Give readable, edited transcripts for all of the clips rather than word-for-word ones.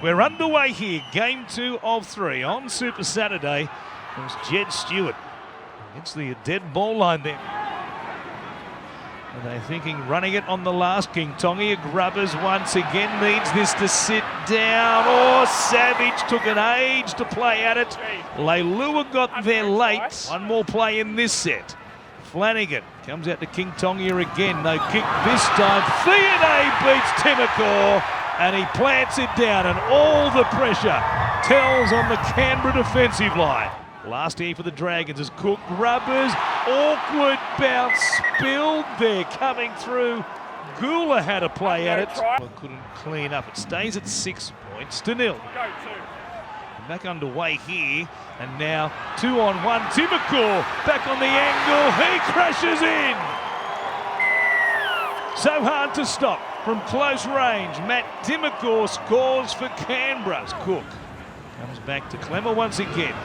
We're underway here, game 2 of 3 on Super Saturday. There's Jed Stewart against the dead ball line there. Are they thinking running it on the last? King Tongi, Grubbers once again needs this to sit down. Oh, Savage took an age to play at it. Leilua got there late. One more play in this set. Flanagan comes out to King Tongi again. No kick this time. Fiona beats Timokor and he plants it down, and all the pressure tells on the Canberra defensive line. Last here for the Dragons is Cook. Grubbers, awkward bounce, spilled there coming through. Gula had a play at it, but couldn't clean up. It stays at 6 points to 0. Back underway here, and now 2-on-1. Timokor back on the angle. He crashes in. So hard to stop from close range. Matt Timokor scores for Canberra. Cook comes back to Clemmer once again.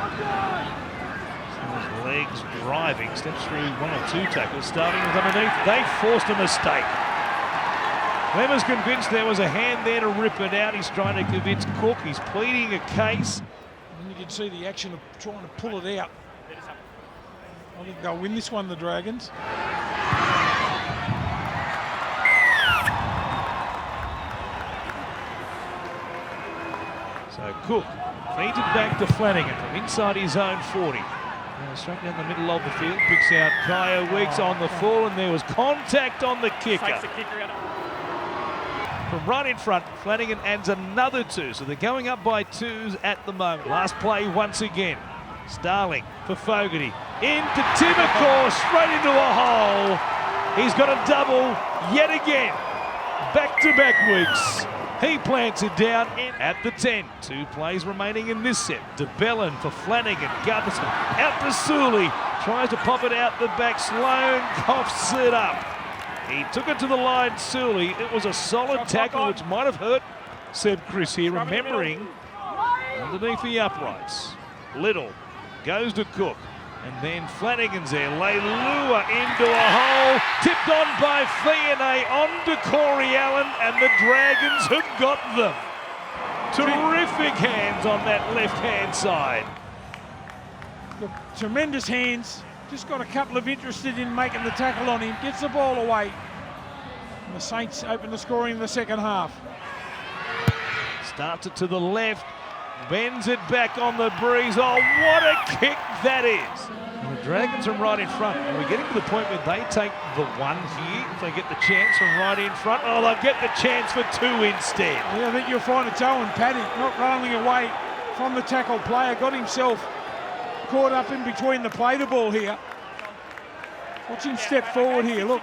His legs driving, steps through 1 or 2 tackles, starting with underneath. They forced a mistake. Clemmer's convinced there was a hand there to rip it out. He's trying to convince Cook. He's pleading a case. And you can see the action of trying to pull it out. I think they'll win this one, the Dragons. So Cook feeds it back to Flanagan from inside his own 40. Straight down the middle of the field, picks out Kaya Weeks on the fall, and there was contact on the kicker. From right in front, Flanagan adds another 2, so they're going up by 2s at the moment. Last play once again. Starling for Fogarty. Into Timokor, straight into a hole. He's got a double yet again. Back-to-back weeks. He plants it down in at the 10. 2 plays remaining in this set. DeBellin for Flanagan. Gutherson out to Sully. Tries to pop it out the back. Sloan coughs it up. He took it to the line, Sully. It was a solid tackle, which might have hurt, said Chris here, remembering underneath the uprights. Little goes to Cook. And then Flanagan's there. Leilua into a hole. Tipped on by Fiona onto Corey Allen, and the Dragons have got them. Terrific hands on that left-hand side. Look, tremendous hands. Just got a couple of interested in making the tackle on him. Gets the ball away. And the Saints open the scoring in the second half. Starts it to the left. Bends it back on the breeze. Oh, what a kick that is. And the Dragons are right in front. And we're getting to the point where they take the 1 here. If they get the chance from right in front. Oh, they'll get the chance for 2 instead. Yeah, I think you'll find it's Owen Paddy not rolling away from the tackle player. Got himself caught up in between the play the ball here. Watch him step forward here, look.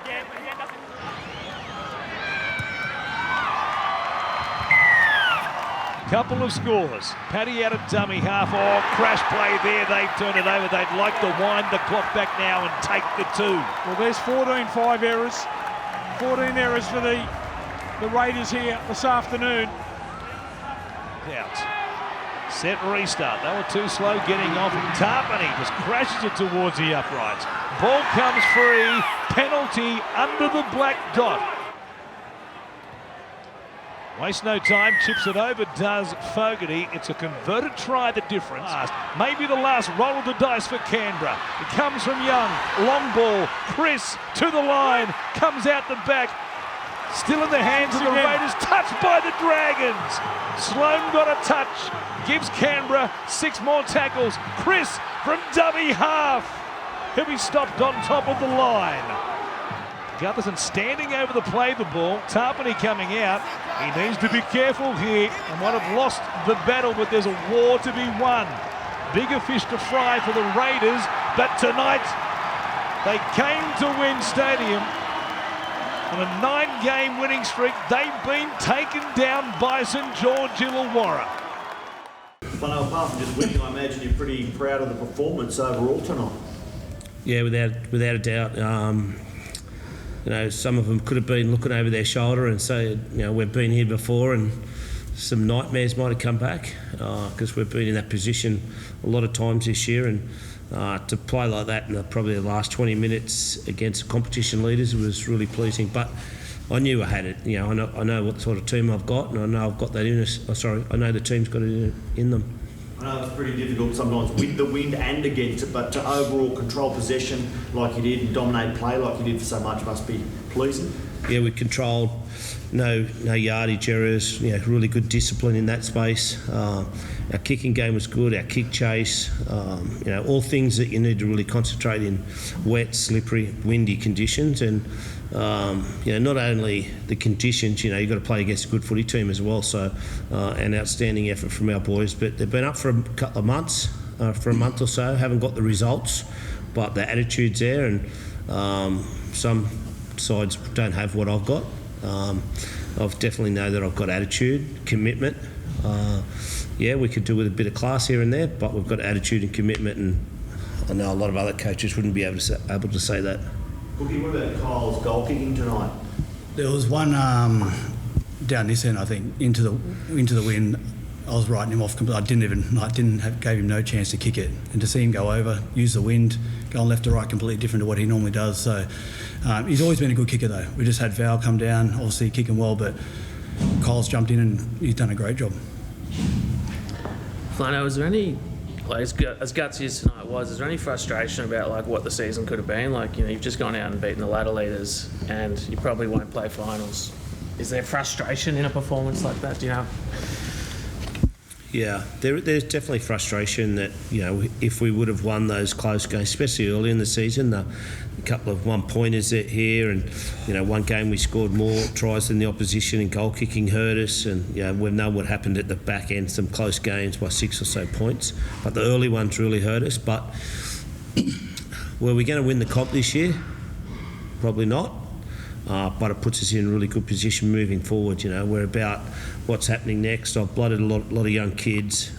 Couple of scores. Paddy out of dummy half. Oh, crash play there. They've turned it over. They'd like to wind the clock back now and take the 2. Well, there's 14-5 errors. 14 errors for the Raiders here this afternoon. Out. Set restart. They were too slow getting off. And Tarpany just crashes it towards the uprights. Ball comes free. Penalty under the black dot. Waste no time, chips it over, does Fogarty. It's a converted try, the difference. Maybe the last roll of the dice for Canberra. It comes from Young, long ball, Chris to the line, comes out the back. Still in the hands of the Raiders, touched by the Dragons. Sloan got a touch, gives Canberra 6 more tackles. Chris from dummy half. He'll be stopped on top of the line. Gutherson standing over the play the ball. Tarpany coming out. He needs to be careful here and might have lost the battle, but there's a war to be won. Bigger fish to fry for the Raiders, but tonight they came to win Stadium. On a 9-game winning streak, they've been taken down by St George Illawarra. Well, apart from just winning, I imagine you're pretty proud of the performance overall tonight. Yeah, without a doubt. You know, some of them could have been looking over their shoulder and say, you know, we've been here before, and some nightmares might have come back because we've been in that position a lot of times this year, and to play like that in probably the last 20 minutes against competition leaders was really pleasing. But I knew I had it. You know, I know what sort of team I've got, and I know I've got that in us. I know the team's got it in them. I know it's pretty difficult sometimes with the wind and against it, but to overall control possession like you did and dominate play like you did for so much must be pleasing. Yeah, we controlled, no yardage errors, you know, really good discipline in that space. Our kicking game was good, our kick chase, you know, all things that you need to really concentrate in wet, slippery, windy conditions. And, you know, not only the conditions, you know, you've got to play against a good footy team as well. So, an outstanding effort from our boys. But they've been up for a couple of months, for a month or so, haven't got the results, but the attitude's there, and some sides don't have what I've got. I've definitely know that I've got attitude, commitment. Yeah, we could do with a bit of class here and there, but we've got attitude and commitment, and I know a lot of other coaches wouldn't be able to say that. Cookie, what about Kyle's goal kicking tonight? There was one down this end, I think, into the wind. I was writing him off completely. Gave him no chance to kick it, and to see him go over, use the wind, going left to right, completely different to what he normally does. So he's always been a good kicker though. We just had Val come down, obviously kicking well, but Kyle's jumped in and he's done a great job. Flano, is there any, like, as gutsy as tonight was, is there any frustration about like what the season could have been? Like, you know, you've just gone out and beaten the ladder leaders, and you probably won't play finals. Is there frustration in a performance like that? Do you know? Yeah, there's definitely frustration that, you know, if we would have won those close games, especially early in the season, a couple of one-pointers here, and, you know, one game we scored more tries than the opposition, and goal kicking hurt us, and, you know, we've known what happened at the back end, some close games by 6 or so points, but the early ones really hurt us. But were we going to win the comp this year? Probably not. But it puts us in a really good position moving forward. You know, we're about what's happening next. I've blooded a lot of young kids.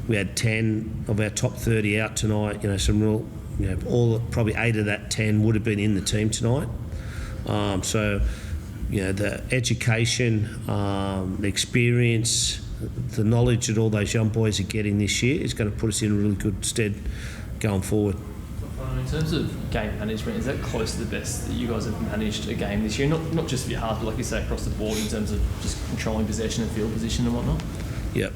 We had 10 of our top 30 out tonight. You know, some real, you know, probably 8 of that 10 would have been in the team tonight. So, you know, the education, the experience, the knowledge that all those young boys are getting this year is going to put us in a really good stead going forward. In terms of game management, is that close to the best that you guys have managed a game this year? Not just for your half, but like you say, across the board in terms of just controlling possession and field position and whatnot? Yep.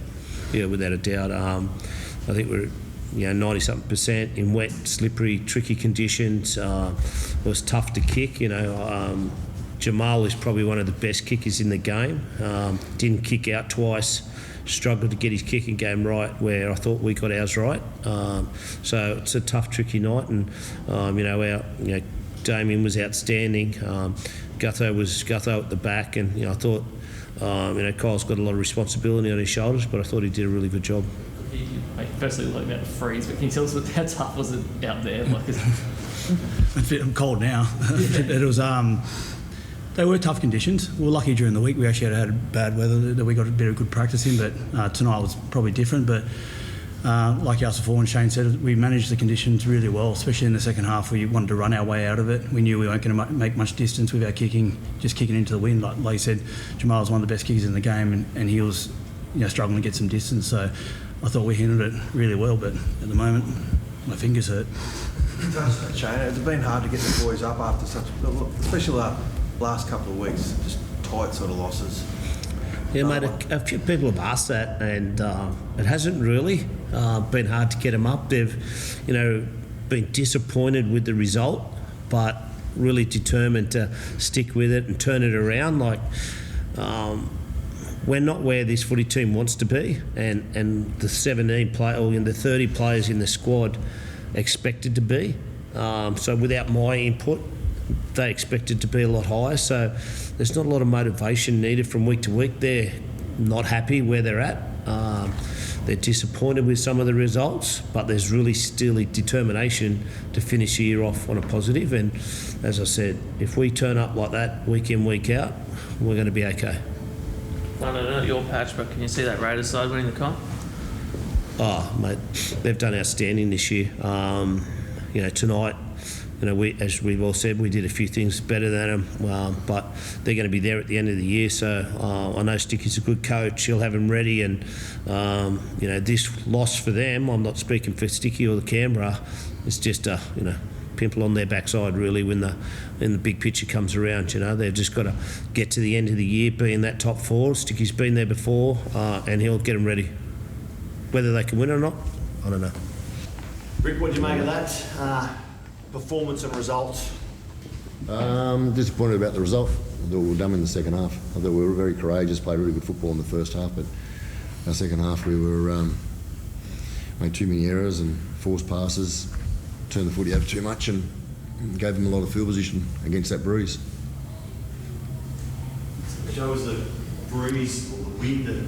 Yeah, without a doubt. I think we're, you know, 90-something% in wet, slippery, tricky conditions. It was tough to kick. You know, Jamal is probably one of the best kickers in the game. Didn't kick out twice. Struggled to get his kicking game right where I thought we got ours right. So it's a tough, tricky night, and you know, Damien was outstanding. Gutho was Gutho at the back, and, you know, I thought, you know, Kyle's got a lot of responsibility on his shoulders, but I thought he did a really good job. Firstly, like about the freeze, but can you tell us how tough was it out there? Like, I'm cold now. It was. They were tough conditions. We were lucky during the week. We actually had bad weather that we got a bit of good practice in, but tonight was probably different. But like you asked before, and Shane said, we managed the conditions really well, especially in the second half. We wanted to run our way out of it. We knew we weren't going to make much distance with our kicking, just kicking into the wind. Like you said, Jamal was one of the best kickers in the game, and he was, you know, struggling to get some distance. So I thought we handled it really well, but at the moment, my fingers hurt. Shane, it's been hard to get the boys up after such, especially last couple of weeks, just tight sort of losses. Yeah, mate, a few people have asked that, and it hasn't really been hard to get them up. They've, you know, been disappointed with the result, but really determined to stick with it and turn it around. Like, we're not where this footy team wants to be, and the 17 or the 30 players in the squad expected to be. So without my input, they expected to be a lot higher. So there's not a lot of motivation needed from week to week. They're not happy where they're at. They're disappointed with some of the results, but there's really still a determination to finish the year off on a positive. And as I said, if we turn up like that week in, week out, we're going to be okay. I don't know your patch, but can you see that Raiders side winning the comp? Oh, mate, they've done outstanding this year. You know, tonight, you know, as we've all said, we did a few things better than them, but they're going to be there at the end of the year. So I know Sticky's a good coach; he'll have them ready. And you know, this loss for them, I'm not speaking for Sticky or the Canberra. It's just a pimple on their backside really when the big picture comes around. You know, they've just got to get to the end of the year, be in that top 4. Sticky's been there before, and he'll get them ready. Whether they can win or not, I don't know. Rick, what do you make of that performance and results? Disappointed about the result. I thought we were dumb in the second half. I thought we were very courageous, played really good football in the first half, but our second half we were made too many errors and forced passes, turned the footy over too much, and gave them a lot of field position against that breeze. Joe, was the breeze or the wind that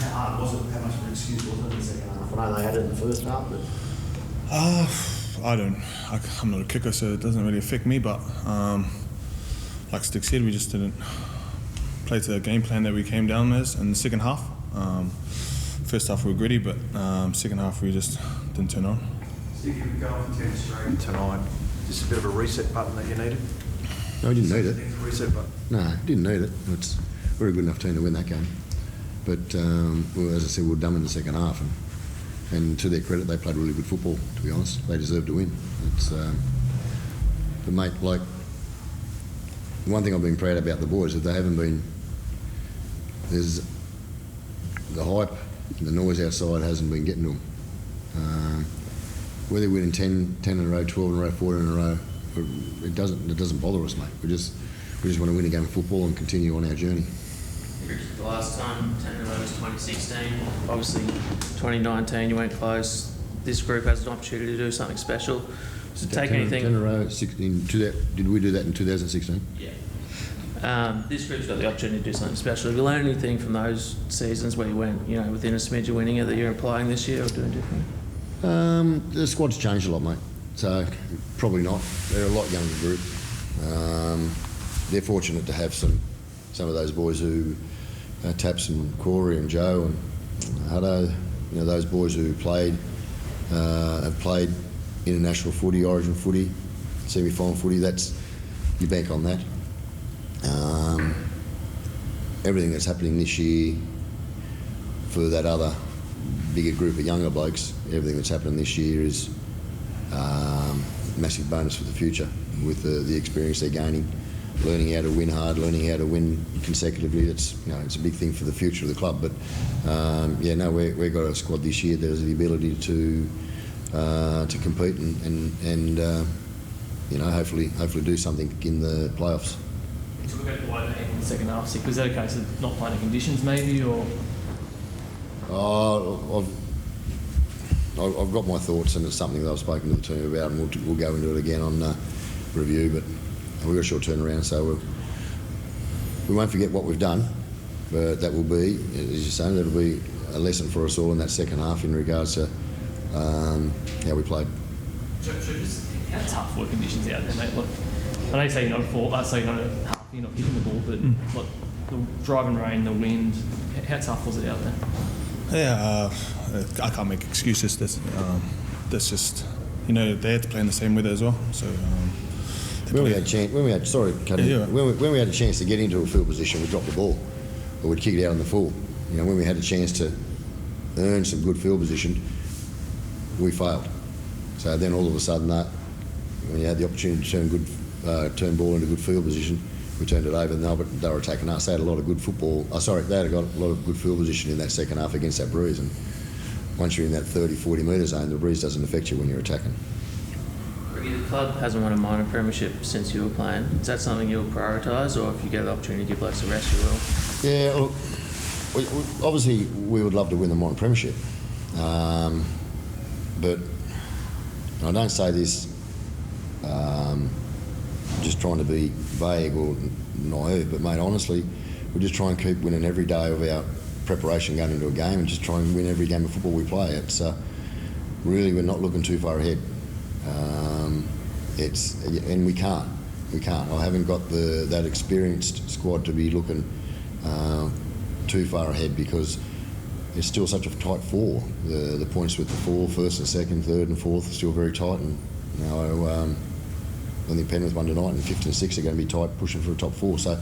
how hard was it? How much of an excuse was it in the second half? I know they had it in the first half, but I'm not a kicker, so it doesn't really affect me. But like Stick said, we just didn't play to the game plan that we came down as in the second half. First half we were gritty, but second half we just didn't turn on. Stick, you've been going for 10 straight tonight. Just a bit of a reset button that you needed? No, we didn't need it. Reset button? No, didn't need it. We're a good enough team to win that game. But well, as I said, we were dumb in the second half, and to their credit, they played really good football. To be honest, they deserved to win. But mate, like one thing I've been proud about the boys is they haven't been. There's the hype, the noise outside hasn't been getting to them. Whether we're winning 10 in a row, 12 in a row, 14 in a row, it doesn't bother us, mate. We just want to win a game of football and continue on our journey. The last time 10 in a row was 2016. Obviously, 2019 you went close. This group has an opportunity to do something special. So take 10 anything. 10 in a row. Did we do that in 2016? Yeah. This group's got the opportunity to do something special. Have you learned anything from those seasons where you went, within a smidge of winning it that you're applying this year or doing different? The squad's changed a lot, mate. So probably not. They're a lot younger group. They're fortunate to have some of those boys who Taps and Corey and Joe and Hutto, those boys who have played international footy, Origin footy, semi-final footy. That's you bank on that. Everything that's happening this year for that other bigger group of younger blokes, everything that's happening this year is massive bonus for the future with the experience they're gaining, learning how to win hard, learning how to win consecutively. It's a big thing for the future of the club. But we've got a squad this year that has the ability to compete and hopefully do something in the playoffs. To look at why they in the second half, was that a case of not playing the conditions maybe, or? I've got my thoughts, and it's something that I've spoken to the team about, and we'll go into it again on review. But we've got a short turnaround, so we won't forget what we've done. But that will be, as you're saying, that'll be a lesson for us all in that second half in regards to how we played. So just how tough were conditions out there, mate? Look, I know you say you're not you're not hitting the ball, but like the driving rain, the wind, how tough was it out there? Yeah, I can't make excuses. That's just, they had to play in the same weather as well. So when we had a chance to get into a field position, we dropped the ball, or we'd kick it out on the full. When we had a chance to earn some good field position, we failed. So then all of a sudden, when you had the opportunity to turn ball into good field position, we turned it over. But they were attacking us. They had a lot of good football. They had got a lot of good field position in that second half against that breeze. And once you're in that 30, 40 metre zone, the breeze doesn't affect you when you're attacking. The club hasn't won a minor premiership since you were playing. Is that something you'll prioritise, or if you get the opportunity to give blokes a rest, you will? Yeah, look, obviously we would love to win the minor premiership. But I don't say this just trying to be vague or naive, but mate, honestly, we just try and keep winning every day of our preparation going into a game, and just try and win every game of football we play. It's really, we're not looking too far ahead. And we can't. I haven't got that experienced squad to be looking too far ahead, because it's still such a tight four. The points with the four, first and second, third and fourth, are still very tight. And I think Penrith won tonight, and 5th and 6th are going to be tight, pushing for a top four. So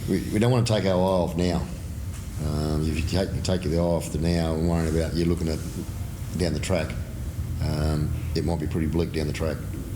we don't want to take our eye off now. If you take the eye off the now and worrying about you're looking at down the track, it might be pretty bleak down the track.